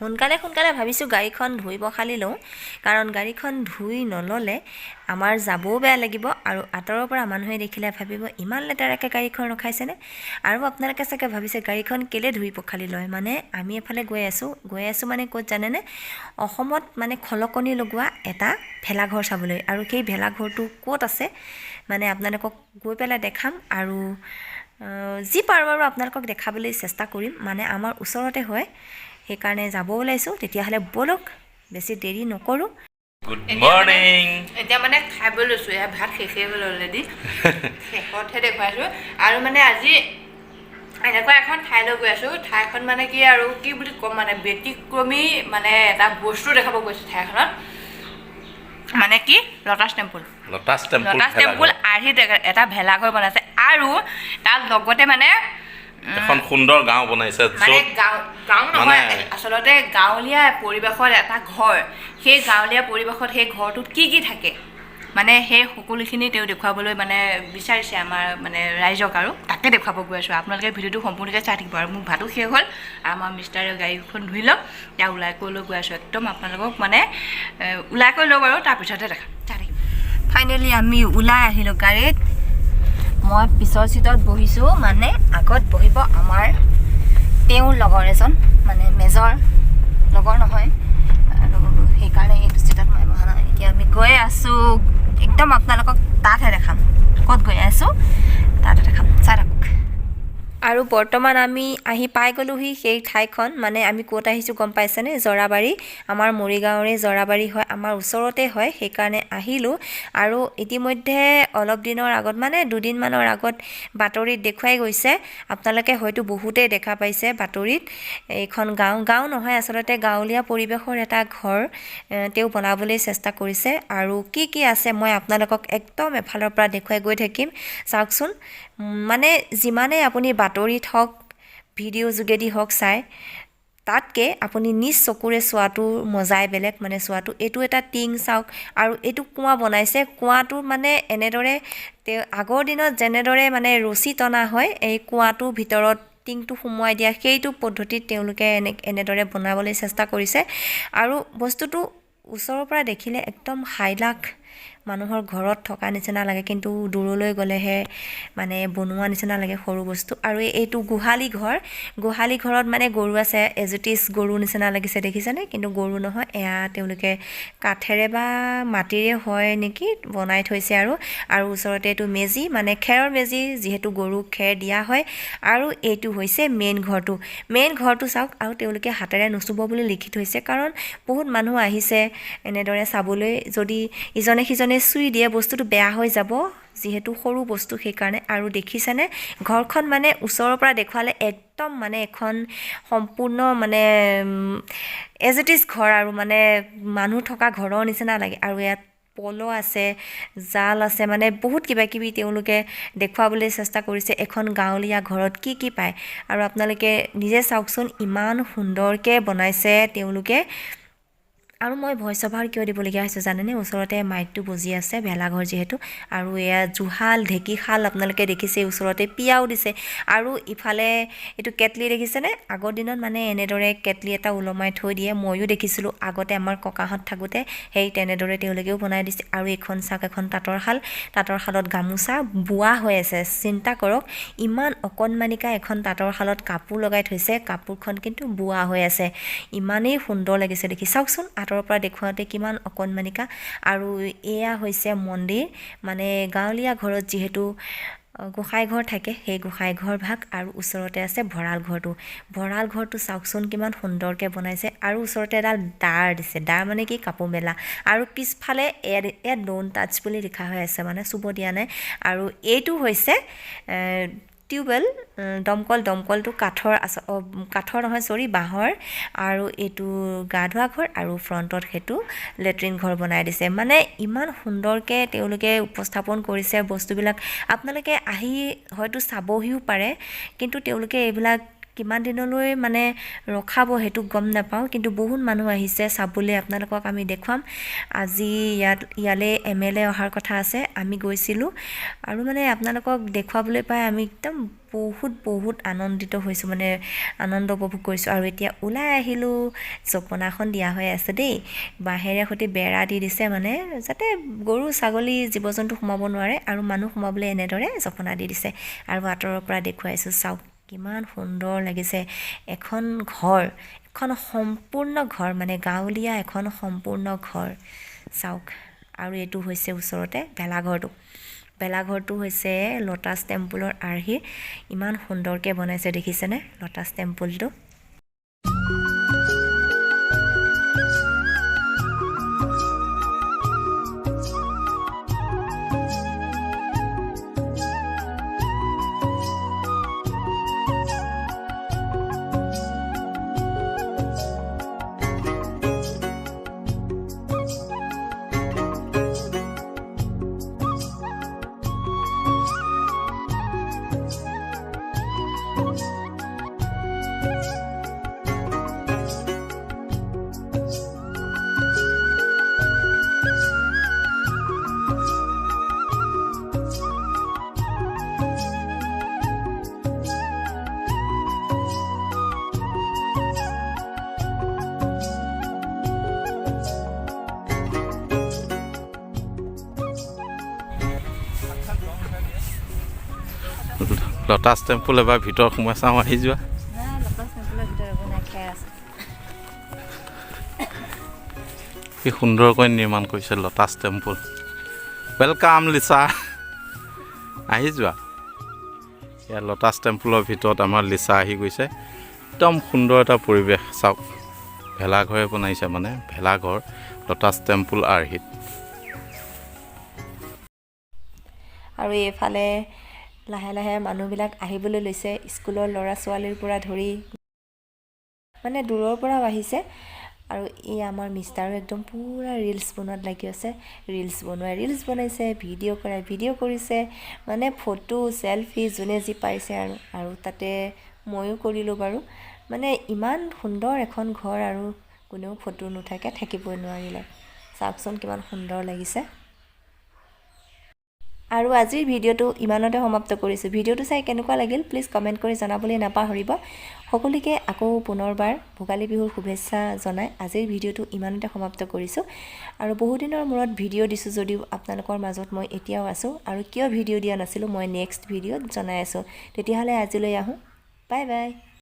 সোনকালে ভাবিছোঁ গাড়ীখন ধুই পখালি লওঁ, কাৰণ গাড়ীখন ধুই নল'লে আমাৰ যাবও বেয়া লাগিব আৰু আঁতৰৰ পৰা মানুহে দেখিলে ভাবিব ইমান লেতেৰাকৈ গাড়ীখন ৰখাইছেনে। আৰু আপোনালোকে চাগে ভাবিছে গাড়ীখন কেলৈ ধুই পখালি লয়, মানে আমি এফালে গৈ আছোঁ মানে ক'ত জানেনে, অসমত মানে খলকনি লগোৱা এটা ভেলাঘৰ চাবলৈ। আৰু সেই ভেলাঘৰটো ক'ত আছে মানে আপোনালোকক গৈ পেলাই দেখাম, আৰু যি পাৰোঁ আৰু আপোনালোকক দেখাবলৈ চেষ্টা কৰিম। মানে আমাৰ ওচৰতে হয়, সেইকাৰণে যাব ওলাইছোঁ। তেতিয়াহ'লে ব'লক, বেছি দেৰি নকৰোঁ। Good morning. এতিয়া মানে খাব লৈছোঁ, এয়া ভাত শেষেই হ'ল অলৰেডি, শেষতহে দেখুৱাইছোঁ। আৰু মানে আজি এনেকুৱা এখন ঠাইলৈ গৈ আছোঁ, ঠাইখন মানে কি আৰু কি বুলি ক'ম, মানে ব্যতিক্ৰমী মানে এটা বস্তু দেখাব গৈছোঁ ঠাইখনত, মানে কি লটাছ টেম্পুল আৰ্হিত এটা ভেলাঘৰ বনাইছে। আৰু তাৰ লগতে মানে এখন সুন্দৰ গাঁও বনাইছে, মানে গাঁও নহয়, আচলতে গাঁৱলীয়া পৰিৱেশত এটা ঘৰ। সেই গাঁৱলীয়া পৰিৱেশত সেই ঘৰটোত কি থাকে মানে সেই সকলোখিনি তেওঁ দেখুৱাবলৈ মানে বিচাৰিছে আমাৰ মানে ৰাইজক, আৰু তাকে দেখুৱাব গৈ আছোঁ। আপোনালোকে ভিডিঅ'টো সম্পূৰ্ণকৈ চাই থাকিব। আৰু মোৰ ভাতো শেষ হ'ল, আমাৰ মিষ্টাৰে গাড়ীখন ধুই লওক, এতিয়া ওলাই কৰি লৈ গৈ আছোঁ। একদম আপোনালোকক মানে ওলাই কৰি লওঁ বাৰু, তাৰপিছতে দেখাম, চাই থাকিব। ফাইনেলি আমি ওলাই আহিলোঁ গাড়ীত। মই পিছৰ চিটত বহিছোঁ, মানে আগত বহিব আমাৰ তেওঁৰ লগৰ এজন, মানে মেজৰ লগৰ নহয়, আৰু সেইকাৰণে এইটো চিটত মই বহা নাই। এতিয়া আমি গৈ আছোঁ, একদম আপোনালোকক তাতহে দেখাম, ক'ত গৈ আছোঁ তাতে দেখাম, চাই থাকক। আৰু বৰ্তমান আমি আহি পাই গ'লোহি সেই ঠাইখন। মানে আমি ক'ত আহিছোঁ গম পাইছেনে, জৰাবাৰী। আমাৰ মৰিগাঁৱৰে জৰাবাৰী হয়, আমাৰ ওচৰতে হয়, সেইকাৰণে আহিলোঁ। আৰু ইতিমধ্যে অলপ দিনৰ আগত, মানে দুদিনমানৰ আগত বাতৰিত দেখুৱাই গৈছে, আপোনালোকে হয়তো বহুতেই দেখা পাইছে বাতৰিত। এইখন গাঁও নহয়, আচলতে গাঁৱলীয়া পৰিৱেশৰ এটা ঘৰ তেওঁ বনাবলৈ চেষ্টা কৰিছে। আৰু কি আছে মই আপোনালোকক একদম এফালৰ পৰা দেখুৱাই গৈ থাকিম, চাওকচোন। মানে যিমানে আপুনি বাতৰিত হওক, ভিডিঅ' যোগেদি হওক চাই, তাতকৈ আপুনি নিজ চকুৰে চোৱাটো মজাই বেলেগ। মানে চোৱাটো, এইটো এটা টিং চাওক, আৰু এইটো কুঁৱা বনাইছে। কুঁৱাটো মানে এনেদৰে তেওঁ আগৰ দিনত যেনেদৰে মানে ৰছী টনা হয়, এই কুঁৱাটোৰ ভিতৰত টিংটো সোমোৱাই দিয়া, সেইটো পদ্ধতিত তেওঁলোকে এনেদৰে বনাবলৈ চেষ্টা কৰিছে। আৰু বস্তুটো ওচৰৰ পৰা দেখিলে একদম হাইলাখ মানুহৰ ঘৰত থকা নিচিনা লাগে, কিন্তু দূৰলৈ গ'লেহে মানে বনোৱা নিচিনা লাগে সৰু বস্তু। আৰু এইটো গোহালি ঘৰত মানে গৰু আছে, এজুটিছ গৰু নিচিনা লাগিছে, দেখিছেনে? কিন্তু গৰু নহয়, এয়া তেওঁলোকে কাঠেৰে বা মাটিৰে হয় নেকি বনাই থৈছে। আৰু ওচৰতে এইটো মেজি, মানে খেৰৰ মেজি, যিহেতু গৰুক খেৰ দিয়া হয়। আৰু এইটো হৈছে মেইন ঘৰটো চাওক। আৰু তেওঁলোকে হাতেৰে নুচুব বুলি লিখি থৈছে, কাৰণ বহুত মানুহ আহিছে এনেদৰে চাবলৈ। যদি ইজনে সিজনে চুই দিয়ে বস্তুটো বেয়া হৈ যাব, যিহেতু সৰু বস্তু, সেইকাৰণে। আৰু দেখিছেনে ঘৰখন, মানে ওচৰৰ পৰা দেখুৱালে একদম মানে এখন সম্পূৰ্ণ মানে এজটিছ ঘৰ, আৰু মানে মানুহ থকা ঘৰৰ নিচিনা লাগে। আৰু ইয়াত পল আছে, জাল আছে, মানে বহুত কিবাকিবি তেওঁলোকে দেখুৱাবলৈ চেষ্টা কৰিছে এখন গাঁৱলীয়া ঘৰত কি পায়। আৰু আপোনালোকে নিজে চাওকচোন, ইমান সুন্দৰকৈ বনাইছে তেওঁলোকে। আৰু মই ভইচ অভাৰ কিয় দিবলগীয়া হৈছে জানেনে, ওচৰতে মাইকটো বজি আছে, ভেলাঘৰ যিহেতু। আৰু এয়া জুহাল, ঢেঁকীশাল আপোনালোকে দেখিছে, ওচৰতে পিয়াও দিছে। আৰু ইফালে এইটো কেটলি দেখিছেনে, আগৰ দিনত মানে এনেদৰে কেটলি এটা ওলমাই থৈ দিয়ে, ময়ো দেখিছিলোঁ আগতে আমাৰ ককাহঁত থাকোঁতে, সেই তেনেদৰে তেওঁলোকেও বনাই দিছে। আৰু এইখন চাওক, এখন তাঁতৰ শালত গামোচা বোৱা হৈ আছে। চিন্তা কৰক, ইমান অকণমানিকা এখন তাঁতৰ শালত কাপোৰ লগাই থৈছে, কাপোৰখন কিন্তু বোৱা হৈ আছে। ইমানেই সুন্দৰ লাগিছে দেখি, চাওকচোন আঁতৰৰ পৰা দেখুৱাওঁতে কিমান অকণমানিকা। আৰু এয়া হৈছে মন্দিৰ, মানে গাঁৱলীয়া ঘৰত যিহেতু গোসাঁই ঘৰ থাকে, সেই গোসাঁই ঘৰ ভাগ। আৰু ওচৰতে আছে ভঁৰাল ঘৰটো চাওকচোন কিমান সুন্দৰকৈ বনাইছে। আৰু ওচৰতে এডাল দাৰ দিছে, দাৰ মানে কি, কাপোৰ মেলা। আৰু পিছফালে এড ড'ন্ট টাচ বুলি লিখা হৈ আছে, মানে চুব দিয়া নাই। আৰু এইটো হৈছে টিউবৱেল, দমকলটো কাঠৰ নহয়, বাঁহৰ। আৰু এইটো গা ধোৱা ঘৰ, আৰু ফ্ৰণ্টত সেইটো লেট্ৰিন ঘৰ বনাই দিছে। মানে ইমান সুন্দৰকৈ তেওঁলোকে উপস্থাপন কৰিছে বস্তুবিলাক। আপোনালোকে আহি হয়তো চাবহিও পাৰে, কিন্তু তেওঁলোকে এইবিলাক কিমান দিনলৈ মানে ৰখাব সেইটো গম নাপাওঁ, কিন্তু বহুত মানুহ আহিছে চাবলৈ। আপোনালোকক আমি দেখুৱাম। আজি ইয়ালৈ MLA অহাৰ কথা আছে, আমি গৈছিলোঁ আৰু মানে আপোনালোকক দেখুৱাবলৈ পাই আমি একদম বহুত আনন্দিত হৈছোঁ, মানে আনন্দ উপভোগ কৰিছোঁ। আৰু এতিয়া ওলাই আহিলোঁ, জপনাখন দিয়া হৈ আছে দেই, বাঁহেৰে সৈতে বেৰা দি দিছে, মানে যাতে গৰু ছাগলী জীৱ জন্তু সোমাব নোৱাৰে আৰু মানুহ সোমাবলৈ এনেদৰে জপনা দি দিছে। আৰু আঁতৰৰ পৰা দেখুৱাইছোঁ, চাওক কিমান সুন্দৰ লাগিছে। এখন সম্পূৰ্ণ ঘৰ, মানে গাঁৱলীয়া এখন সম্পূৰ্ণ ঘৰ চাওক। আৰু এইটো হৈছে ওচৰতে ভেলাঘৰটো হৈছে ল'টাছ টেম্পুলৰ আৰ্হিৰ। ইমান সুন্দৰকৈ বনাইছে দেখিছেনে ল'টাছ টেম্পুলটো। লটাছ টেম্পুল এবাৰ ভিতৰত সোমাই চাওঁ, আহি যোৱা। কি সুন্দৰকৈ নিৰ্মাণ কৰিছে লটাছ টেম্পুল। ৱেলকাম লিচা, আহি যোৱা। ইয়াৰ লটাছ টেম্পুলৰ ভিতৰত আমাৰ লিচা আহি গৈছে। একদম সুন্দৰ এটা পৰিৱেশ চাওক। ভেলাঘৰে বনাইছে, মানে ভেলাঘৰ লটাছ টেম্পুল আৰ্হিত। আৰু এইফালে লাহে লাহে মানুহবিলাক আহিবলৈ লৈছে, স্কুলৰ ল'ৰা ছোৱালীৰ পৰা ধৰি, মানে দূৰৰ পৰাও আহিছে। আৰু এই আমাৰ মিষ্টাৰো একদম পূৰা ৰিলছ বনোৱাত লাগি আছে। ৰিলছ বনাইছে, ভিডিঅ' কৰিছে, মানে ফটো চেলফি যোনে যি পাইছে আৰু তাতে ময়ো কৰিলোঁ বাৰু। মানে ইমান সুন্দৰ এখন ঘৰ আৰু কোনেও ফটো নুঠাকে থাকিবই নোৱাৰিলে। চাওকচোন কিমান সুন্দৰ লাগিছে। আৰু আজিৰ ভিডিঅ'টো ইমানতে সমাপ্ত কৰিছোঁ। ভিডিঅ'টো চাই কেনেকুৱা লাগিল প্লিজ কমেণ্ট কৰি জনাবলৈ নাপাহৰিব। সকলোকে আকৌ পুনৰবাৰ ভোগালী বিহুৰ শুভেচ্ছা জনাই আজিৰ ভিডিঅ'টো ইমানতে সমাপ্ত কৰিছোঁ। আৰু বহুদিনৰ মূৰত ভিডিঅ' দিছোঁ যদিও আপোনালোকৰ মাজত মই এতিয়াও আছোঁ, আৰু কিয় ভিডিঅ' দিয়া নাছিলোঁ মই নেক্সট ভিডিঅ'ত জনাই আছোঁ। তেতিয়াহ'লে আজিলৈ আহোঁ, বাই বাই।